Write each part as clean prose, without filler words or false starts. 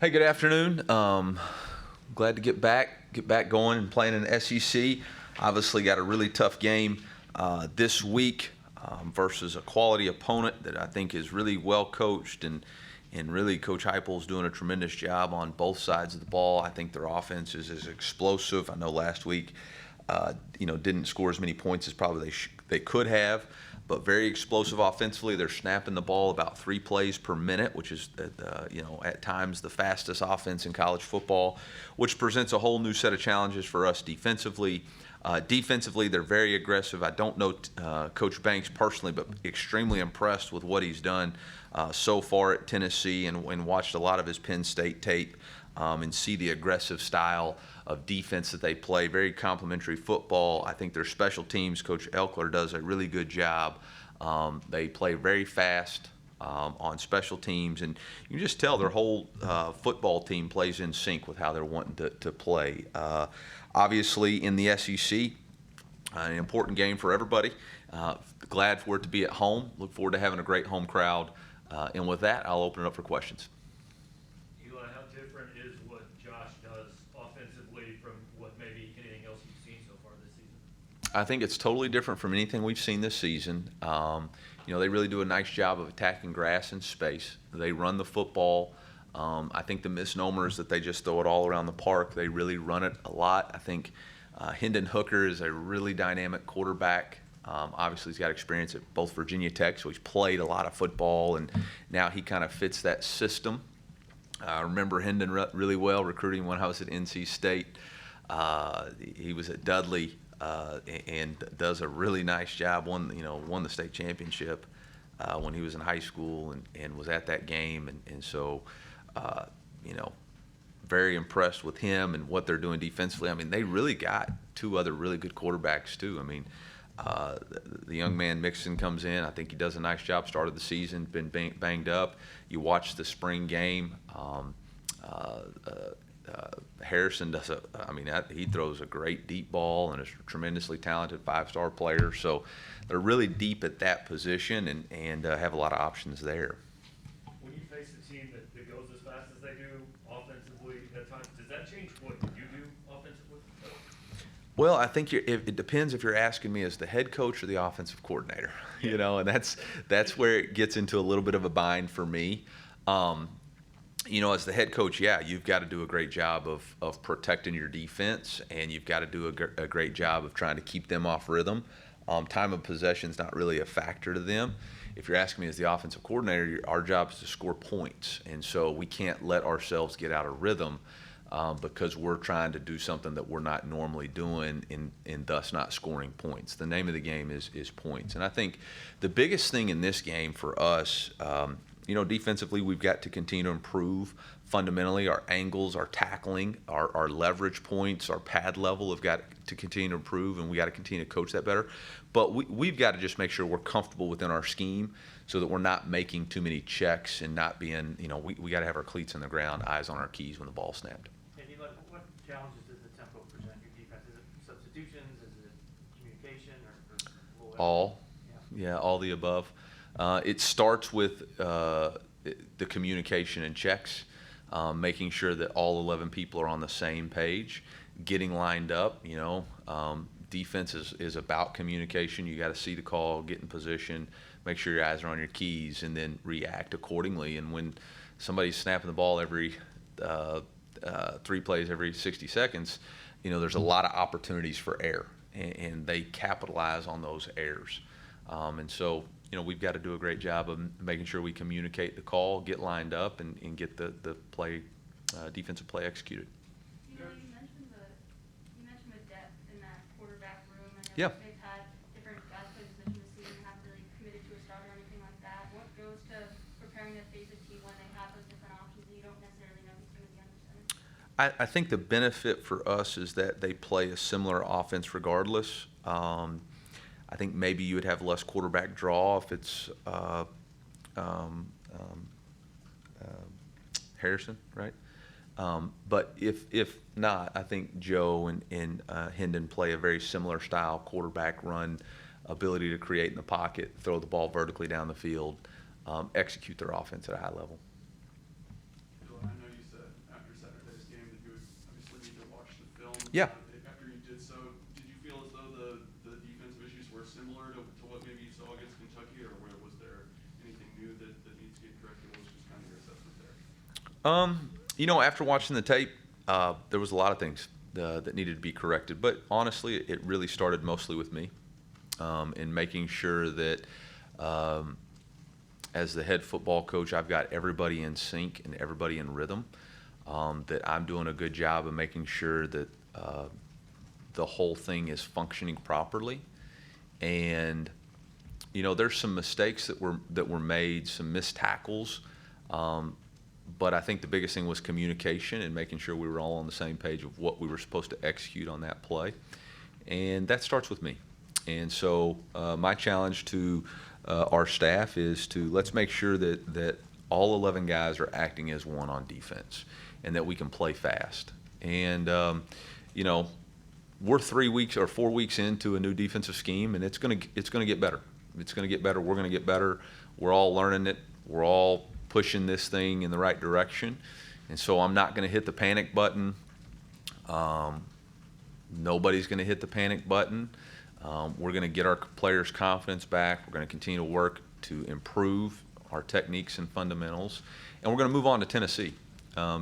Hey, good afternoon. Glad to get back going and playing in the SEC. Obviously got a really tough game this week versus a quality opponent that I think is really well coached, and really Coach Heupel's doing a tremendous job on both sides of the ball. I think their offense is explosive. I know last week didn't score as many points as probably they could have, but very explosive offensively. They're snapping the ball about 3 plays per minute, which is at times the fastest offense in college football, which presents a whole new set of challenges for us defensively. Defensively, they're very aggressive. I don't know Coach Banks personally, but extremely impressed with what he's done so far at Tennessee, and watched a lot of his Penn State tape and see the aggressive style of defense that they play. Very complimentary football. I think their special teams, Coach Elkler does a really good job. They play very fast on special teams, and you can just tell their whole football team plays in sync with how they're wanting to play. Obviously, in the SEC, an important game for everybody. Glad for it to be at home. Look forward to having a great home crowd. And with that, I'll open it up for questions. Eli, how different is what Josh does offensively from what maybe anything else you've seen so far this season? I think it's totally different from anything we've seen this season. They really do a nice job of attacking grass and space. They run the football. I think the misnomer is that they just throw it all around the park. They really run it a lot. I think Hendon Hooker is a really dynamic quarterback. Obviously, he's got experience at both Virginia Tech, so he's played a lot of football, and now he kind of fits that system. I remember Hendon really well recruiting when I was at NC State. He was at Dudley and does a really nice job. Won the state championship when he was in high school, and was at that game, and so very impressed with him and what they're doing defensively. I mean, they really got 2 other really good quarterbacks too. I mean, the young man Mixon comes in. I think he does a nice job. Started the season, been banged up. You watch the spring game. Harrison does he throws a great deep ball and is a tremendously talented 5-star player. So they're really deep at that position and have a lot of options there. When you face a team that goes as fast as they do offensively at times, does that change what you do offensively? Well, I think it depends if you're asking me as the head coach or the offensive coordinator, and that's where it gets into a little bit of a bind for me. As the head coach, you've got to do a great job of protecting your defense, and you've got to do a great job of trying to keep them off rhythm. Time of possession is not really a factor to them. If you're asking me as the offensive coordinator, our job is to score points, and so we can't let ourselves get out of rhythm because we're trying to do something that we're not normally doing, and thus not scoring points. The name of the game is points. And I think the biggest thing in this game for us, defensively, we've got to continue to improve fundamentally. Our angles, our tackling, our leverage points, our pad level have got to continue to improve, and we got to continue to coach that better. But we've got to just make sure we're comfortable within our scheme so that we're not making too many checks and not being, we got to have our cleats in the ground, eyes on our keys when the ball's snapped. And what challenges does the tempo present your defense? Is it substitutions? Is it communication? Or all? Yeah, all the above. It starts with the communication and checks, making sure that all 11 people are on the same page, getting lined up. Defense is about communication. You got to see the call, get in position, make sure your eyes are on your keys, and then react accordingly. And when somebody's snapping the ball every 3 plays every 60 seconds, there's a lot of opportunities for error, and they capitalize on those errors. And so, we've got to do a great job of making sure we communicate the call, get lined up, and get the play, defensive play executed. You mentioned the depth in that quarterback room. I know Yeah. they've had different guys play position this season, haven't really committed to a starter or anything like that. What goes to preparing to face a team when they have those different options and you don't necessarily know who's going to be under center? I think the benefit for us is that they play a similar offense regardless. I think maybe you would have less quarterback draw if it's Harrison, right? But if not, I think Joe and Hendon play a very similar style quarterback run, ability to create in the pocket, throw the ball vertically down the field. execute their offense at a high level. I know you said after Saturday's game that you would obviously need to watch the film. Yeah. After you did so, did you feel as though the defensive issues were similar to what maybe you saw against Kentucky, or was there anything new that needs to get corrected? What was just kind of your assessment there? After watching the tape, there was a lot of things that needed to be corrected. But honestly, it really started mostly with me in making sure that as the head football coach, I've got everybody in sync and everybody in rhythm, that I'm doing a good job of making sure that the whole thing is functioning properly. And, there's some mistakes that were made, some missed tackles. But I think the biggest thing was communication and making sure we were all on the same page of what we were supposed to execute on that play. And that starts with me. And so my challenge to our staff is to let's make sure that all 11 guys are acting as one on defense and that we can play fast. And, we're 3 weeks or 4 weeks into a new defensive scheme, and it's gonna get better. It's gonna get better. We're gonna get better. We're all learning it. We're all pushing this thing in the right direction. And so I'm not going to hit the panic button. Nobody's going to hit the panic button. We're going to get our players' confidence back. We're going to continue to work to improve our techniques and fundamentals. And we're going to move on to Tennessee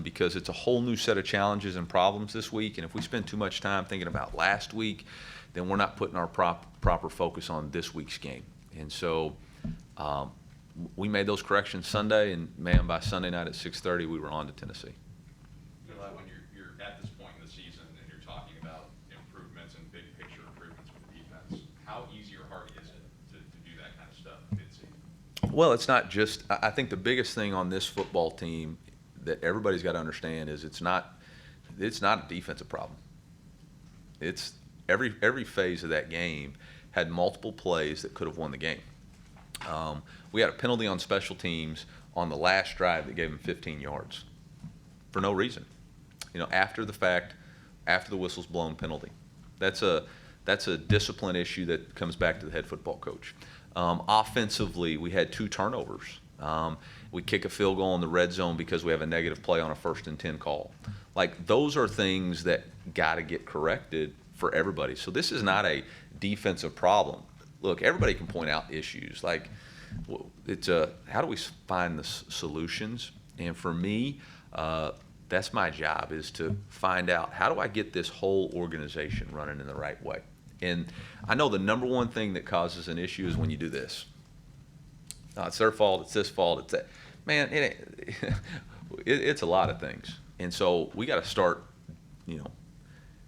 because it's a whole new set of challenges and problems this week. And if we spend too much time thinking about last week, then we're not putting our proper focus on this week's game. And so we made those corrections Sunday, and man, by Sunday night at 6:30, we were on to Tennessee. When you're at this point in the season and you're talking about improvements and big picture improvements with the defense, how easy or hard is it to do that kind of stuff mid-season? Well, it's not just. I think the biggest thing on this football team that everybody's got to understand is it's not a defensive problem. It's every phase of that game had multiple plays that could have won the game. We had a penalty on special teams on the last drive that gave them 15 yards for no reason. After the fact, after the whistle's blown, penalty. That's a discipline issue that comes back to the head football coach. Offensively, we had 2 turnovers. We kick a field goal in the red zone because we have a negative play on a 1st and 10 call. Like, those are things that got to get corrected for everybody. So this is not a defensive problem. Look, everybody can point out issues. Like, it's how do we find the solutions? And for me, that's my job, is to find out how do I get this whole organization running in the right way. And I know the number one thing that causes an issue is when you do this. It's their fault. It's this fault. It's that. Man, it's a lot of things. And so we got to start.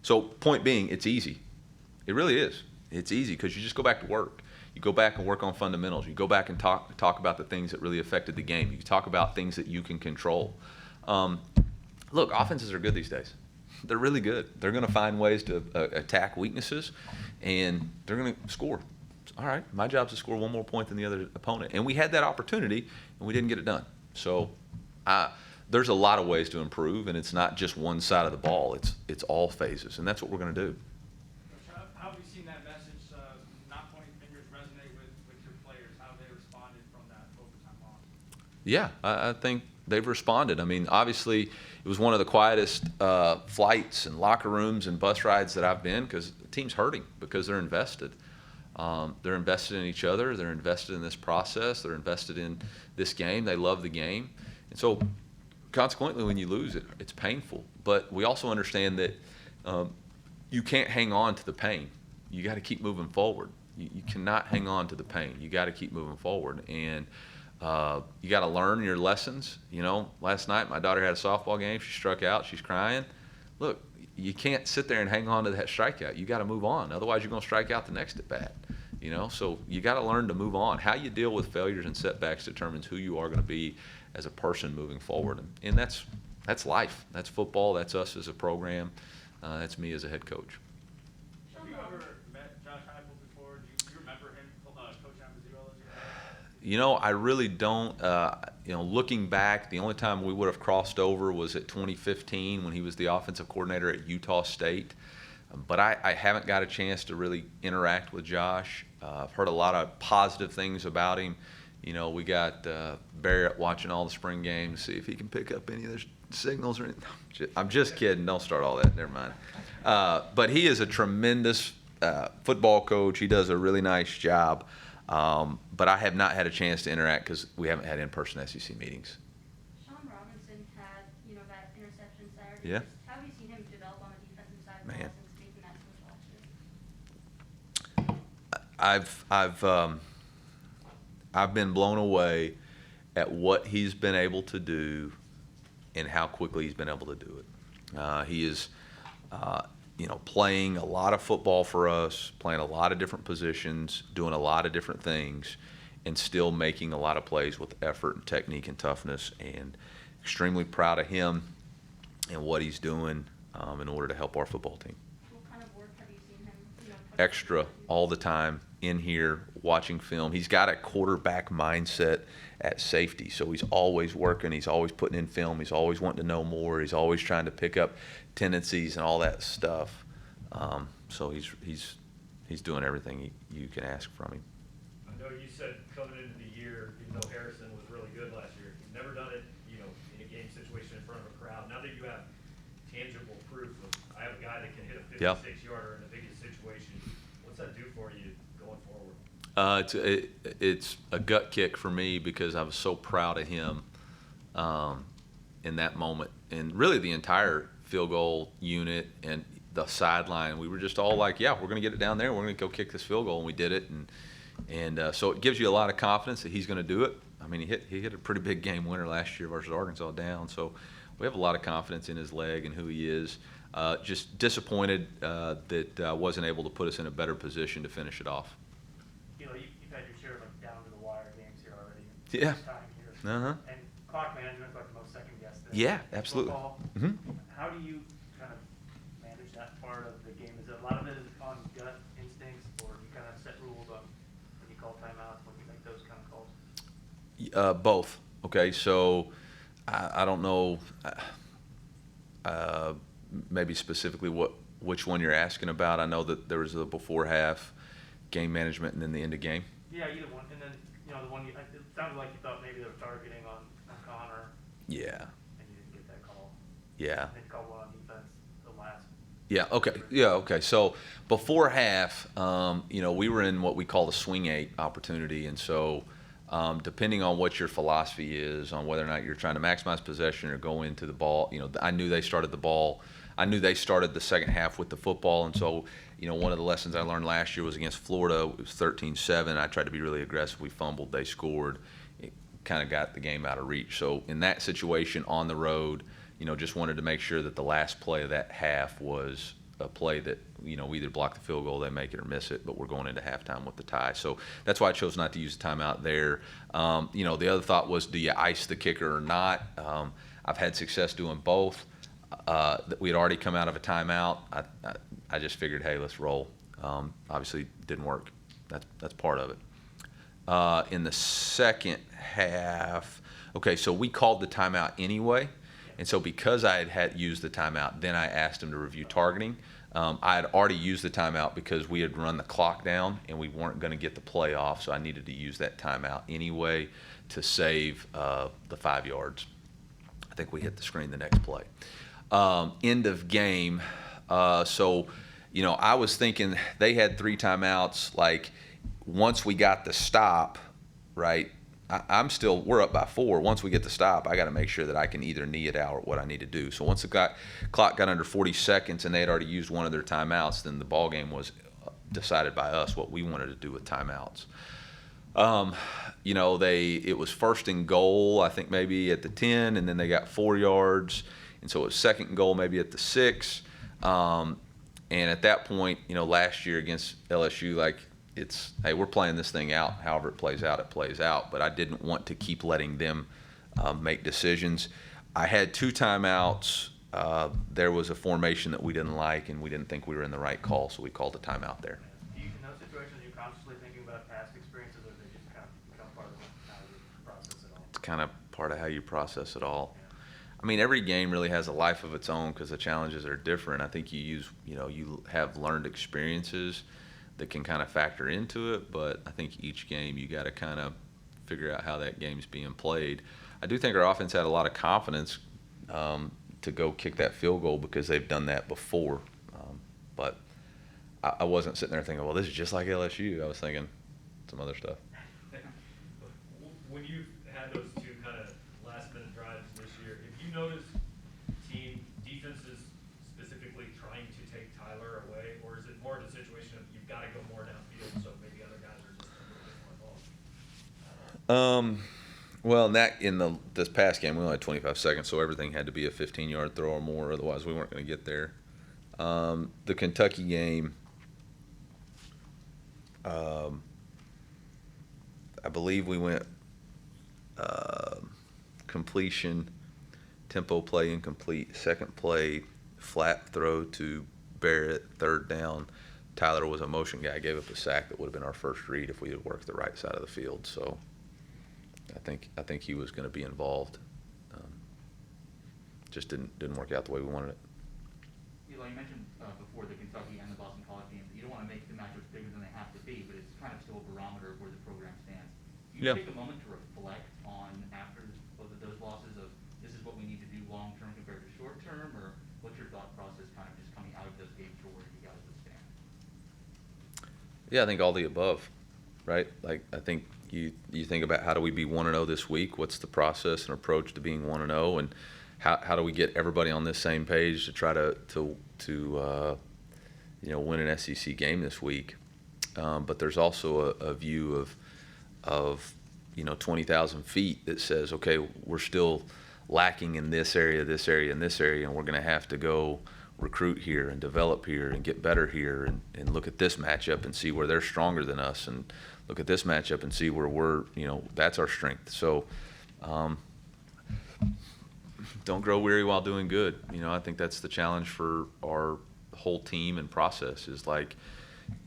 So point being, it's easy. It really is. It's easy because you just go back to work. You go back and work on fundamentals. You go back and talk about the things that really affected the game. You talk about things that you can control. Look, offenses are good these days. They're really good. They're going to find ways to attack weaknesses, and they're going to score. All right, my job is to score one more point than the other opponent. And we had that opportunity, and we didn't get it done. So there's a lot of ways to improve, and it's not just one side of the ball. It's all phases, and that's what we're going to do. How have you seen that message, not pointing fingers, resonate with your players? How have they responded from that overtime loss? Yeah, I think they've responded. I mean, obviously, it was one of the quietest flights and locker rooms and bus rides that I've been because the team's hurting because they're invested. They're invested in each other. They're invested in this process. They're invested in this game. They love the game. And so, consequently, when you lose it, it's painful. But we also understand that you can't hang on to the pain. You got to keep moving forward. You cannot hang on to the pain. You got to keep moving forward. And you got to learn your lessons. Last night my daughter had a softball game. She struck out. She's crying. Look, you can't sit there and hang on to that strikeout. You got to move on. Otherwise, you're going to strike out the next at bat. So you got to learn to move on. How you deal with failures and setbacks determines who you are going to be as a person moving forward. And that's life. That's football. That's us as a program. That's me as a head coach. Have you ever met Josh Heupel before? Do you remember him coaching on the You know, I really don't. Looking back, the only time we would have crossed over was at 2015 when he was the offensive coordinator at Utah State. But I haven't got a chance to really interact with Josh. I've heard a lot of positive things about him. You know, we got Barrett watching all the spring games, see if he can pick up any of their signals or anything. I'm just kidding. Don't start all that. Never mind. But he is a tremendous football coach. He does a really nice job. But I have not had a chance to interact because we haven't had in-person SEC meetings. Sean Robinson had, that interception Saturday. Yeah. How have you seen him develop on the defensive side of the Man. ball since making that switch last year? I've been blown away at what he's been able to do and how quickly he's been able to do it. He is, playing a lot of football for us, playing a lot of different positions, doing a lot of different things, and still making a lot of plays with effort and technique and toughness. And extremely proud of him and what he's doing in order to help our football team. What kind of work have you seen him, put Extra in? all the time in here watching film. He's got a quarterback mindset at safety, so he's always working. He's always putting in film. He's always wanting to know more. He's always trying to pick up tendencies and all that stuff. So he's doing everything you can ask from him. I know you said coming into the year, even though Harrison was really good last year, you've never done it, in a game situation in front of a crowd. Now that you have tangible proof of, I have a guy that can hit a Yeah. 56-yarder in the biggest situation, what's that do for you going forward? It's a gut kick for me because I was so proud of him in that moment, and really the entire field goal unit and the sideline. We were just all like, yeah, we're going to get it down there. We're going to go kick this field goal, and we did it. And so it gives you a lot of confidence that he's going to do it. I mean, he hit a pretty big game winner last year versus Arkansas down. So we have a lot of confidence in his leg and who he is. Just disappointed that I wasn't able to put us in a better position to finish it off. You've had your share of down to the wire games here already. Yeah. Time here. Uh-huh. And clock management is like the most second guess thing. Yeah, in absolutely. football. Mhm. How do you kind of manage that part of the game? Is it a lot of it is on gut instincts, or do you kind of set rules on when you call timeouts, when you make those kind of calls? Both. Okay, so I don't know maybe specifically which one you're asking about. I know that there was a before half game management and then the end of game. Yeah, either one. And then, the one it sounded like you thought maybe they were targeting on Connor, Yeah. and you didn't get that call. Yeah. They called one on defense the last. Yeah. Okay. Yeah. Okay. So before half, we were in what we call the swing eight opportunity, and so depending on what your philosophy is on whether or not you're trying to maximize possession or go into the ball, I knew they started the ball. I knew they started the second half with the football, and so one of the lessons I learned last year was against Florida. It was 13-7. I tried to be really aggressive. We fumbled. They scored. It kind of got the game out of reach. So in that situation on the road, just wanted to make sure that the last play of that half was a play that, we either block the field goal, they make it or miss it, but we're going into halftime with the tie. So that's why I chose not to use the timeout there. The other thought was, do you ice the kicker or not? I've had success doing both. We had already come out of a timeout. I just figured, hey, let's roll. Obviously, didn't work. That's part of it. In the second half, okay, so we called the timeout anyway. And so because I had used the timeout, then I asked him to review targeting. I had already used the timeout because we had run the clock down and we weren't going to get the play off, so I needed to use that timeout anyway to save the 5 yards. I think we hit the screen the next play. End of game. I was thinking they had 3 timeouts. Like, once we got the stop, right, we're up by 4. Once we get the stop, I got to make sure that I can either knee it out or what I need to do. So once the clock got under 40 seconds and they had already used one of their timeouts, then the ball game was decided by us what we wanted to do with timeouts. It was first and goal, I think maybe at the 10, and then they got 4 yards. And so it was second and goal maybe at the 6. And at that point, last year against LSU, hey, we're playing this thing out. However it plays out, it plays out. But I didn't want to keep letting them make decisions. I had 2 timeouts. There was a formation that we didn't like, and we didn't think we were in the right call, so we called a timeout there. Do you, in those situations, are you consciously thinking about past experiences, or they just kind of become part of how you process it all? It's kind of part of how you process it all. I mean, every game really has a life of its own because the challenges are different. I think you have learned experiences that can kind of factor into it, but I think each game you got to kind of figure out how that game's being played. I do think our offense had a lot of confidence to go kick that field goal because they've done that before. But I wasn't sitting there thinking, well, this is just like LSU. I was thinking some other stuff. When you've had those two kind of last-minute drives this year, have you noticed team defenses specifically trying to take Tyler away, or is it more of a situation of you've got to go more downfield, so maybe other guys are just a little bit more involved? Well, this past game, we only had 25 seconds, so everything had to be a 15-yard throw or more. Otherwise, we weren't going to get there. The Kentucky game, I believe we went completion, tempo play incomplete, second play, flat throw to Barrett, third down. Tyler was a motion guy, gave up a sack that would have been our first read if we had worked the right side of the field. So I think he was going to be involved. Just didn't work out the way we wanted it. Eli, you mentioned before the Kentucky and the Boston College games, you don't want to make the matchups bigger than they have to be, but it's kind of still a barometer of where the program stands. You Yeah. take a moment to reflect on after both of those losses of this is what we need to do long term compared to short term, or what's your thought process kind of just coming out of those games for where you guys would stand? Yeah, I think all the above, right? Like, I think you think about how do we be 1-0 this week? What's the process and approach to being 1-0, and how do we get everybody on this same page to try to win an SEC game this week? But there's also a view of 20,000 feet that says, okay, we're still lacking in this area, and this area, and we're going to have to go recruit here and develop here and get better here and look at this matchup and see where they're stronger than us and look at this matchup and see where we're, that's our strength. So don't grow weary while doing good. I think that's the challenge for our whole team and process is like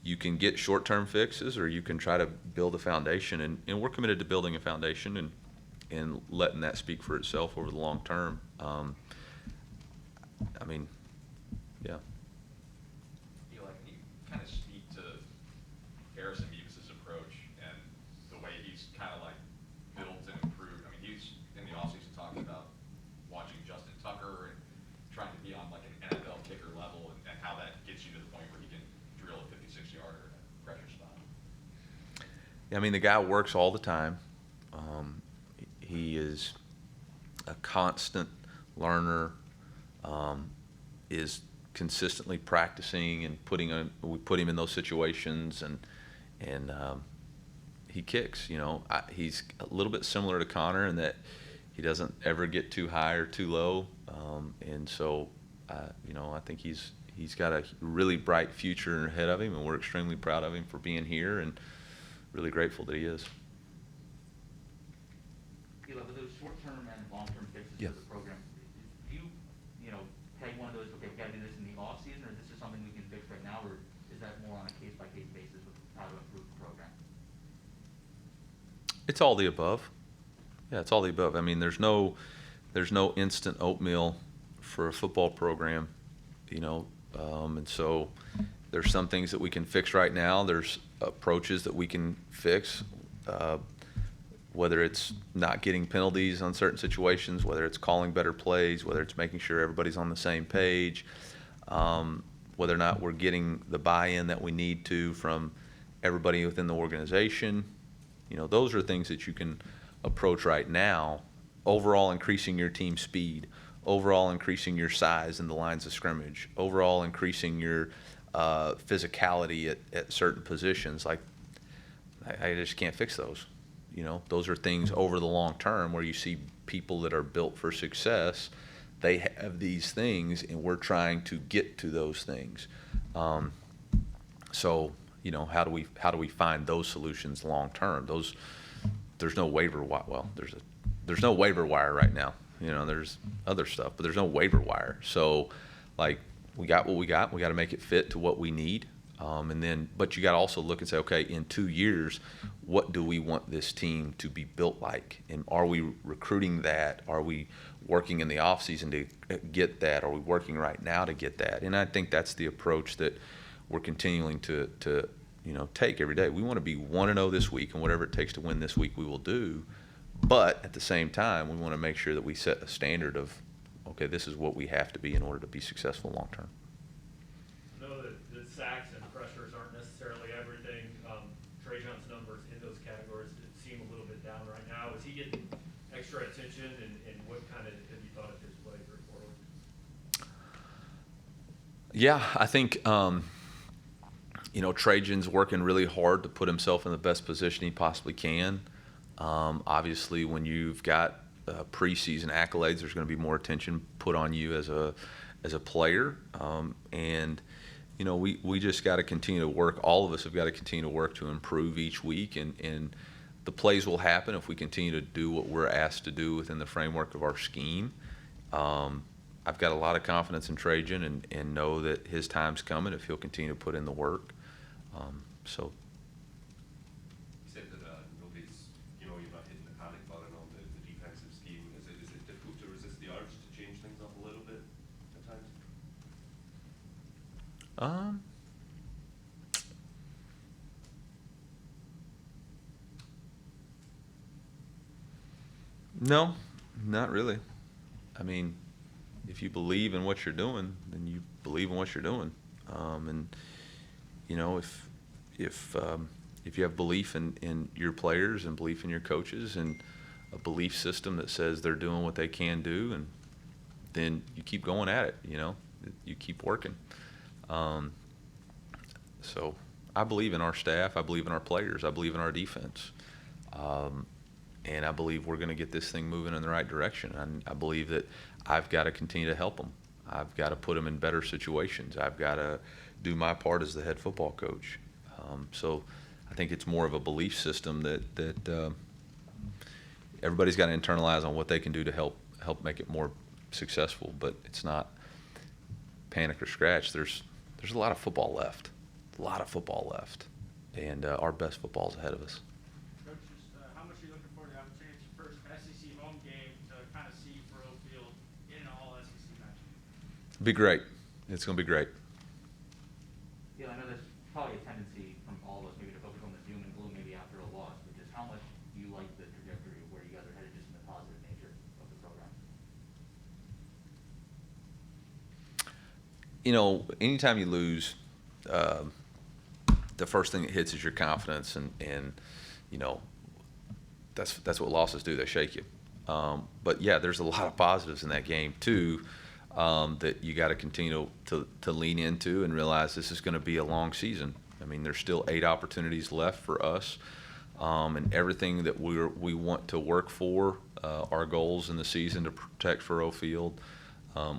you can get short-term fixes or you can try to build a foundation, and we're committed to building a foundation and letting that speak for itself over the long term. Yeah. Eli, can you kind of speak to Harrison Mevis's approach and the way he's kind of like built and improved? I mean, he's in the offseason talking about watching Justin Tucker and trying to be on like an NFL kicker level and how that gets you to the point where he can drill a 56-yarder in a pressure spot. Yeah, I mean, the guy works all the time. He is a constant learner, is consistently practicing and we put him in those situations and he kicks. He's a little bit similar to Connor in that he doesn't ever get too high or too low, and so I think he's got a really bright future ahead of him, and we're extremely proud of him for being here and really grateful that he is. Eli, with those short-term and long-term fixes Yeah. for the program, do you peg one of those, okay, we got to do this in the off-season, or is this just something we can fix right now, or is that more on a case-by-case basis with how to improve the program? It's all the above. Yeah, it's all the above. I mean, there's no instant oatmeal for a football program, and so there's some things that we can fix right now. There's approaches that we can fix, whether it's not getting penalties on certain situations, whether it's calling better plays, whether it's making sure everybody's on the same page, whether or not we're getting the buy-in that we need to from everybody within the organization. Those are things that you can approach right now. Overall, increasing your team speed, overall increasing your size in the lines of scrimmage, overall increasing your physicality at certain positions. Like, I just can't fix those. Those are things over the long term where you see people that are built for success. They have these things, and we're trying to get to those things. So, how do we find those solutions long term? There's no waiver wire. Well, there's no waiver wire right now. There's other stuff, but there's no waiver wire. So, like, we got what we got. We got to make it fit to what we need. But you got to also look and say, okay, in 2 years, what do we want this team to be built like? And are we recruiting that? Are we working in the offseason to get that? Are we working right now to get that? And I think that's the approach that we're continuing to take every day. We want to be 1-0 this week, and whatever it takes to win this week, we will do. But at the same time, we want to make sure that we set a standard of, okay, this is what we have to be in order to be successful long term. I know that sacks and pressures aren't necessarily everything. Trey John's numbers in those categories seem a little bit down right now. Is he getting extra attention, and what kind of have you thought of his play going forward? Yeah, I think Trajan's working really hard to put himself in the best position he possibly can. Obviously, when you've got preseason accolades, there's going to be more attention put on you as a player, and we just got to continue to work. All of us have got to continue to work to improve each week, and the plays will happen if we continue to do what we're asked to do within the framework of our scheme. I've got a lot of confidence in Trajan and know that his time's coming if he'll continue to put in the work. So. You said that nobody's, you're not hitting the panic button on the defensive scheme. Is it difficult to resist the urge to change things up a little bit at times? No, not really. I mean, if you believe in what you're doing, then you believe in what you're doing. And if you have belief in your players and belief in your coaches and a belief system that says they're doing what they can do, and then you keep going at it. You keep working. So I believe in our staff. I believe in our players. I believe in our defense. And I believe we're going to get this thing moving in the right direction. And I believe that I've got to continue to help them. I've got to put them in better situations. I've got to do my part as the head football coach. So I think it's more of a belief system that everybody's got to internalize on what they can do to help make it more successful. But it's not panic or scratch. There's a lot of football left. And our best football's ahead of us. Coach, how much are you looking forward to the opportunity? It's your first SEC home game to kind of see Fairfield Field in an all-SEC match. Be great. It's going to be great. Yeah, I know there's probably a tendency from all of us maybe to focus on the doom and gloom maybe after a loss, but just how much do you like the trajectory of where you guys are headed just in the positive nature of the program? Anytime you lose, the first thing that hits is your confidence, and that's what losses do. They shake you. But yeah, there's a lot of positives in that game too, that you got to continue to lean into and realize this is going to be a long season. I mean, there's still 8 opportunities left for us, and everything that we want to work for, our goals in the season to protect Fairfield Field.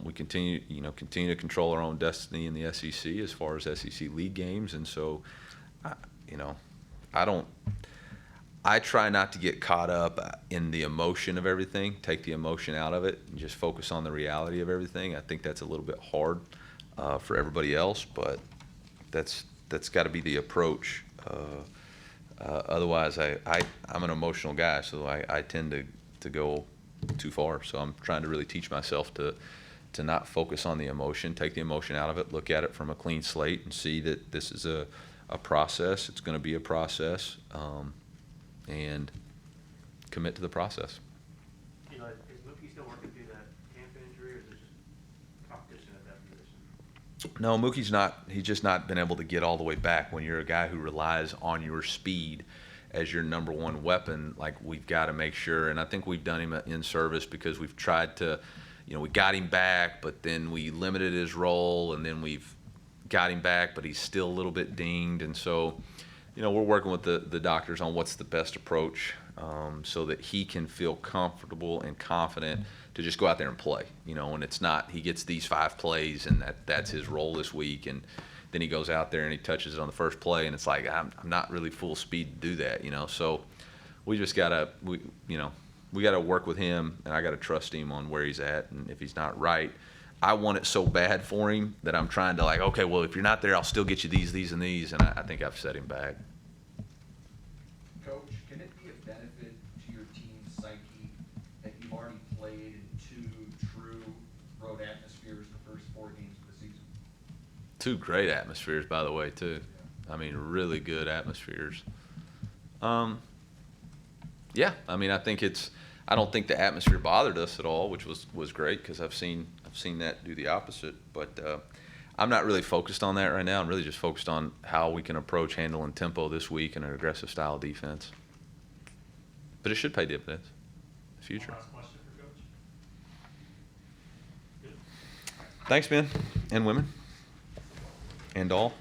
We continue to control our own destiny in the SEC as far as SEC league games, and so, I try not to get caught up in the emotion of everything. Take the emotion out of it and just focus on the reality of everything. I think that's a little bit hard for everybody else, but that's got to be the approach. Otherwise, I'm an emotional guy, so I tend to go too far. So I'm trying to really teach myself to not focus on the emotion, take the emotion out of it, look at it from a clean slate, and see that this is a process. It's going to be a process, and commit to the process. Is Mookie still working through that camp injury, or is it just competition at that position? No, Mookie's not. He's just not been able to get all the way back. When you're a guy who relies on your speed as your number one weapon, like, we've got to make sure, and I think we've done him in service because we've tried to, we got him back, but then we limited his role, and then we've got him back, but he's still a little bit dinged, and so, we're working with the doctors on what's the best approach, so that he can feel comfortable and confident to just go out there and play, and it's not, he gets these 5 plays and that's his role this week, and then he goes out there and he touches it on the first play, and it's like, I'm not really full speed to do that, so we just gotta, we gotta work with him, and I gotta trust him on where he's at, and if he's not right, I want it so bad for him that I'm trying to, like, okay, well, if you're not there, I'll still get you these, and these, and I think I've set him back. Coach, can it be a benefit to your team's psyche that you've already played in 2 true road atmospheres the first 4 games of the season? 2 great atmospheres, by the way, too. I mean, really good atmospheres. Yeah, I mean, I don't think the atmosphere bothered us at all, which was great because I've seen that do the opposite. But I'm not really focused on that right now. I'm really just focused on how we can approach handling tempo this week and an aggressive style of defense. But it should pay dividends in the future. Last question for Coach. Good. Thanks, men and women and all.